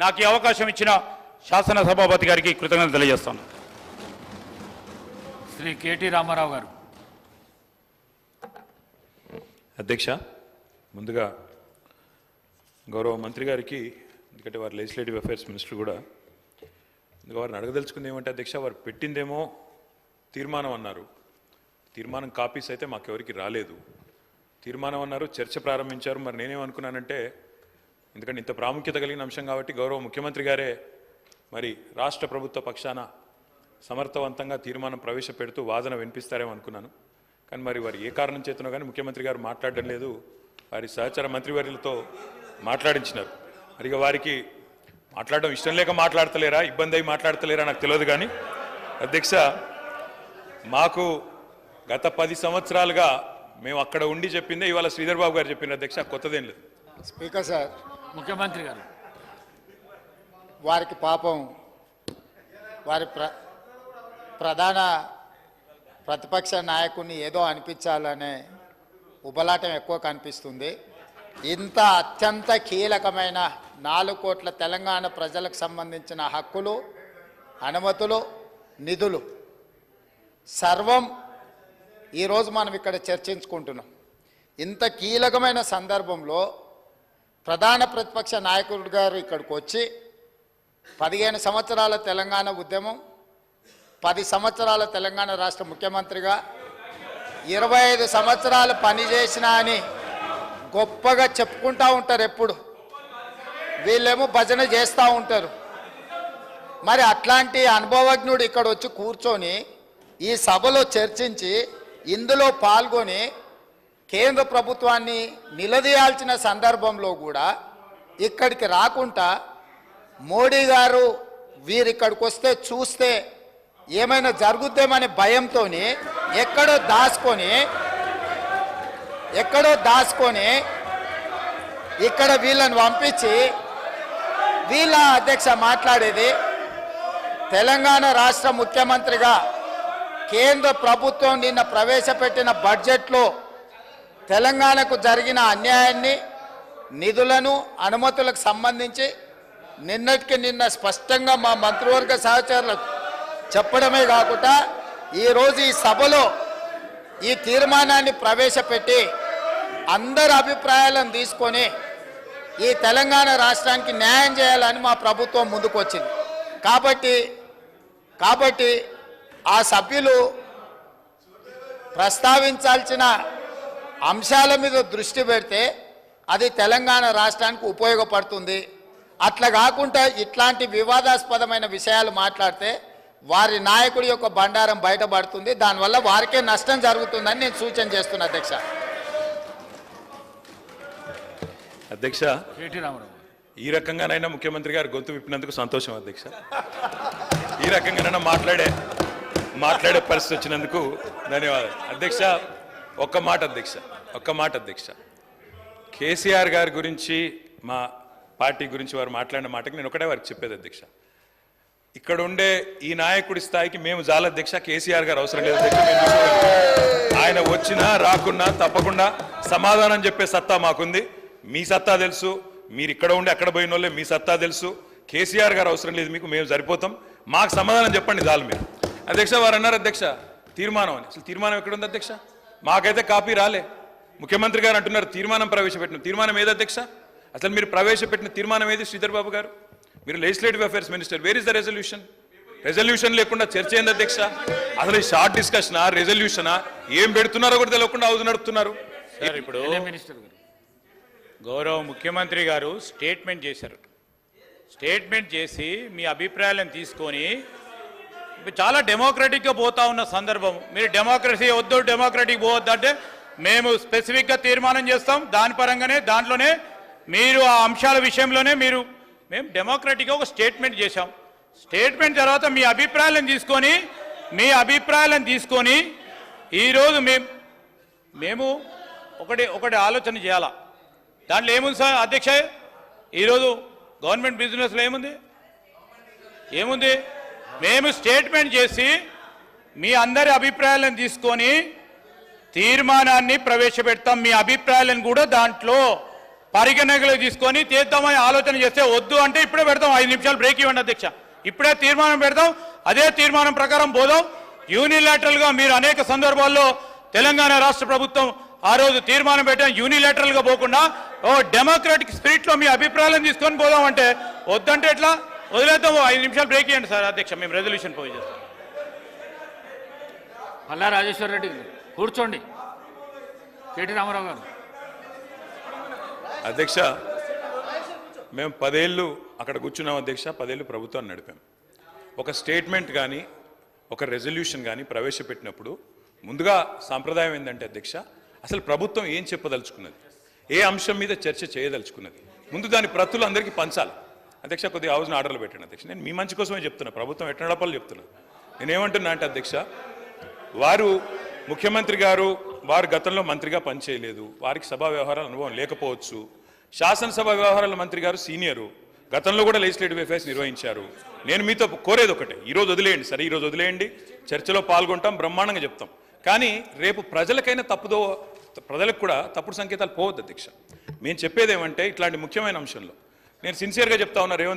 నాకు ఈ అవకాశం ఇచ్చిన శాసన సభాపతి గారికి కృతజ్ఞతలు తెలియజేస్తాను. శ్రీ కేటీ రామారావు గారు. అధ్యక్ష, ముందుగా గౌరవ మంత్రి గారికి, ఎందుకంటే వారు లెజిస్లేటివ్ అఫైర్స్ మినిస్టర్ కూడా, వారిని అడగదలుచుకుంది ఏమంటే అధ్యక్ష, వారు పెట్టిందేమో తీర్మానం అన్నారు. తీర్మానం కాపీస్ అయితే మాకెవరికి రాలేదు. తీర్మానం అన్నారు, చర్చ ప్రారంభించారు. మరి నేనేమనుకున్నానంటే, ఎందుకంటే ఇంత ప్రాముఖ్యత కలిగిన అంశం కాబట్టి గౌరవ ముఖ్యమంత్రి గారే మరి రాష్ట్ర ప్రభుత్వ పక్షాన సమర్థవంతంగా తీర్మానం ప్రవేశపెడుతూ వాదన వినిపిస్తారేమో అనుకున్నాను. కానీ మరి వారు ఏ కారణం చేతనో కానీ ముఖ్యమంత్రి గారు మాట్లాడడం లేదు. వారి సహచర మంత్రివర్యులతో మాట్లాడించినారు. మరి వారికి మాట్లాడడం ఇష్టం లేక మాట్లాడతలేరా, ఇబ్బంది అయి మాట్లాడతలేరా నాకు తెలియదు. కానీ అధ్యక్ష, మాకు గత 10 సంవత్సరాలుగా మేము అక్కడ ఉండి చెప్పిందే ఇవాళ శ్రీధర్ బాబు గారు చెప్పింది అధ్యక్ష, కొత్తదేం లేదు. స్పీకర్ సార్, ముఖ్యమంత్రి గారు వారికి పాపం వారి ప్రధాన ప్రతిపక్ష నాయకుడిని ఏదో అనిపించాలనే ఉబలాటం ఎక్కువ కనిపిస్తుంది. ఇంత అత్యంత కీలకమైన 4 కోట్ల తెలంగాణ ప్రజలకు సంబంధించిన హక్కులు, అనుమతులు, నిధులు సర్వం ఈరోజు మనం ఇక్కడ చర్చించుకుంటున్నాం. ఇంత కీలకమైన సందర్భంలో ప్రధాన ప్రతిపక్ష నాయకుడు గారు ఇక్కడికి వచ్చి 15 సంవత్సరాల తెలంగాణ ఉద్యమం, 10 సంవత్సరాల తెలంగాణ రాష్ట్ర ముఖ్యమంత్రిగా 25 సంవత్సరాలు పనిచేసిన అని గొప్పగా చెప్పుకుంటూ ఉంటారు. ఎప్పుడు వీళ్ళేమో భజన చేస్తూ ఉంటారు. మరి అట్లాంటి అనుభవజ్ఞుడు ఇక్కడ వచ్చి కూర్చొని ఈ సభలో చర్చించి ఇందులో పాల్గొని కేంద్ర ప్రభుత్వాన్ని నిలదీయాల్సిన సందర్భంలో కూడా ఇక్కడికి రాకుండా మోడీ గారు వీరిక్కడికి వస్తే చూస్తే ఏమైనా జరుగుద్దేమనే భయంతో ఎక్కడో దాచుకొని ఇక్కడ వీళ్ళని పంపించి వీళ్ళ అధ్యక్ష మాట్లాడేది తెలంగాణ రాష్ట్ర ముఖ్యమంత్రిగా కేంద్ర ప్రభుత్వం నిన్న ప్రవేశపెట్టిన బడ్జెట్లో తెలంగాణకు జరిగిన అన్యాయాన్ని, నిధులను, అనుమతులకు సంబంధించి నిన్నటికి నిన్న స్పష్టంగా మా మంత్రివర్గ సహచరులకు చెప్పడమే కాకుండా ఈరోజు ఈ సభలో ఈ తీర్మానాన్ని ప్రవేశపెట్టి అందరి అభిప్రాయాలను తీసుకొని ఈ తెలంగాణ రాష్ట్రానికి న్యాయం చేయాలని మా ప్రభుత్వం ముందుకు వచ్చింది. కాబట్టి ఆ సభ్యులు ప్రస్తావించాల్సిన అంశాల మీద దృష్టి పెడితే అది తెలంగాణ రాష్ట్రానికి ఉపయోగపడుతుంది. అట్లా కాకుండా ఇట్లాంటి వివాదాస్పదమైన విషయాలు మాట్లాడితే వారి నాయకుడి యొక్క బండారం బయటపడుతుంది. దానివల్ల వారికే నష్టం జరుగుతుందని నేను సూచన చేస్తున్నా అధ్యక్ష. ఈ రకంగానైనా ముఖ్యమంత్రి గారు గొంతు విప్పినందుకు సంతోషం అధ్యక్ష. ఈ రకంగానైనా మాట్లాడే పరిస్థితి వచ్చినందుకు ధన్యవాదాలు అధ్యక్ష. ఒక్క మాట అధ్యక్ష, కేసీఆర్ గారి గురించి, మా పార్టీ గురించి వారు మాట్లాడిన మాటకి నేను ఒకటే వారికి చెప్పేది అధ్యక్ష, ఇక్కడ ఉండే ఈ నాయకుడి స్థాయికి మేము చాలా అధ్యక్ష. కేసీఆర్ గారు అవసరం లేదు అధ్యక్ష. ఆయన వచ్చినా రాకున్నా తప్పకుండా సమాధానం చెప్పే సత్తా మాకుంది. మీ సత్తా తెలుసు, మీరు ఇక్కడ ఉండి అక్కడ పోయిన వాళ్ళే, మీ సత్తా తెలుసు. కేసీఆర్ గారు అవసరం లేదు మీకు, మేము సరిపోతాం. మాకు సమాధానం చెప్పండి చాలు మీరు అధ్యక్ష. వారు అన్నారు అధ్యక్ష తీర్మానం అని. అసలు తీర్మానం ఎక్కడుంది అధ్యక్ష? మాకైతే కాపీ రాలే. ముఖ్యమంత్రి గారు అంటున్నారు తీర్మానం ప్రవేశపెట్టిన. తీర్మానం ఏది అధ్యక్ష? అసలు మీరు ప్రవేశపెట్టిన తీర్మానం ఏది శ్రీధర్ బాబు గారు? మీరు legislative affairs minister, where is the resolution లేకుండా చర్చ ఏంది అధ్యక్ష? అసలు ఈ షార్ట్ డిస్కషనా, రెజల్యూషనా, ఏం పెడుతున్నారో కూడా తెలియకుండా హౌస్ నడుపుతున్నారు. సార్, ఇప్పుడు గౌరవ ముఖ్యమంత్రి గారు స్టేట్మెంట్ చేశారు. స్టేట్మెంట్ చేసి మీ అభిప్రాయాలను తీసుకొని చాలా డెమోక్రటిక్గా పోతా ఉన్న సందర్భం, మీరు డెమోక్రసీ వద్దు, డెమోక్రటిక్ పోవద్దు అంటే మేము స్పెసిఫిక్గా తీర్మానం చేస్తాం. దాని పరంగానే దాంట్లోనే మీరు ఆ అంశాల విషయంలోనే మేము డెమోక్రటిక్గా ఒక స్టేట్మెంట్ చేశాం. స్టేట్మెంట్ తర్వాత మీ అభిప్రాయాలను తీసుకొని ఈరోజు మేము ఒకటి ఆలోచన చేయాలా. దాంట్లో ఏముంది సార్ అధ్యక్ష? ఈరోజు గవర్నమెంట్ బిజినెస్లో ఏముంది? మేము స్టేట్మెంట్ చేసి మీ అందరి అభిప్రాయాలను తీసుకొని తీర్మానాన్ని ప్రవేశపెడతాం. మీ అభిప్రాయాలను కూడా దాంట్లో పరిగణనలోకి తీసుకొని తీద్దామని ఆలోచన చేస్తే వద్దు అంటే ఇప్పుడే పెడతాం. 5 నిమిషాలు బ్రేక్ ఇవ్వండి అధ్యక్ష. ఇప్పుడే తీర్మానం పెడతాం. అదే తీర్మానం ప్రకారం పోదాం. యూనిలాటరల్గా మీరు అనేక సందర్భాల్లో తెలంగాణ రాష్ట్ర ప్రభుత్వం ఆ రోజు తీర్మానం పెట్టాం. యూనిలాటరల్గా పోకుండా డెమోక్రాటిక్ స్పిరిట్లో మీ అభిప్రాయాలను తీసుకొని పోదాం అంటే వద్దంటే ఎట్లా? వదిలేద్దాము. 5 నిమిషాలు బ్రేక్ ఇవ్వండి సార్ అధ్యక్ష. మేము రెజల్యూషన్ పోయి చేస్తాం. పల్లా రాజేశ్వర రెడ్డి గారు కూర్చోండి. కేటీ రామారావు గారు. అధ్యక్ష, మేము 10 ఏళ్ళు అక్కడ కూర్చున్నాం అధ్యక్ష. 10 ఏళ్ళు ప్రభుత్వాన్ని నడిపాం. ఒక స్టేట్మెంట్ కానీ ఒక రెజల్యూషన్ కానీ ప్రవేశపెట్టినప్పుడు ముందుగా సాంప్రదాయం ఏంటంటే అధ్యక్ష, అసలు ప్రభుత్వం ఏం చెప్పదలుచుకున్నది, ఏ అంశం మీద చర్చ చేయదలుచుకున్నది, ముందు దాని ప్రతులు అందరికీ పంచాలి. అధ్యక్ష, కొద్దిగా హౌస్ని ఆర్డర్లు పెట్టండి అధ్యక్ష. నేను మీ మంచి కోసమే చెప్తున్నా, ప్రభుత్వం ఎట్లా నడపాలో చెప్తున్నా. నేనేమంటున్నా అంటే అధ్యక్ష, వారు ముఖ్యమంత్రి గారు వారు గతంలో మంత్రిగా పనిచేయలేదు, వారికి సభా వ్యవహారాల అనుభవం లేకపోవచ్చు. శాసనసభ వ్యవహారాల మంత్రి గారు సీనియరు, గతంలో కూడా లెజిస్లేటివ్ అఫైర్స్ నిర్వహించారు. నేను మీతో కోరేది ఒకటే, ఈరోజు వదిలేయండి సరే, ఈరోజు వదిలేయండి, చర్చలో పాల్గొంటాం, బ్రహ్మాండంగా చెప్తాం. కానీ రేపు ప్రజలకైనా ప్రజలకు కూడా తప్పుడు సంకేతాలు పోవద్దు అధ్యక్ష. మేము చెప్పేది ఏమంటే ఇట్లాంటి ముఖ్యమైన అంశంలో నేను సిన్సియర్గా చెప్తా ఉన్నా రేవంత్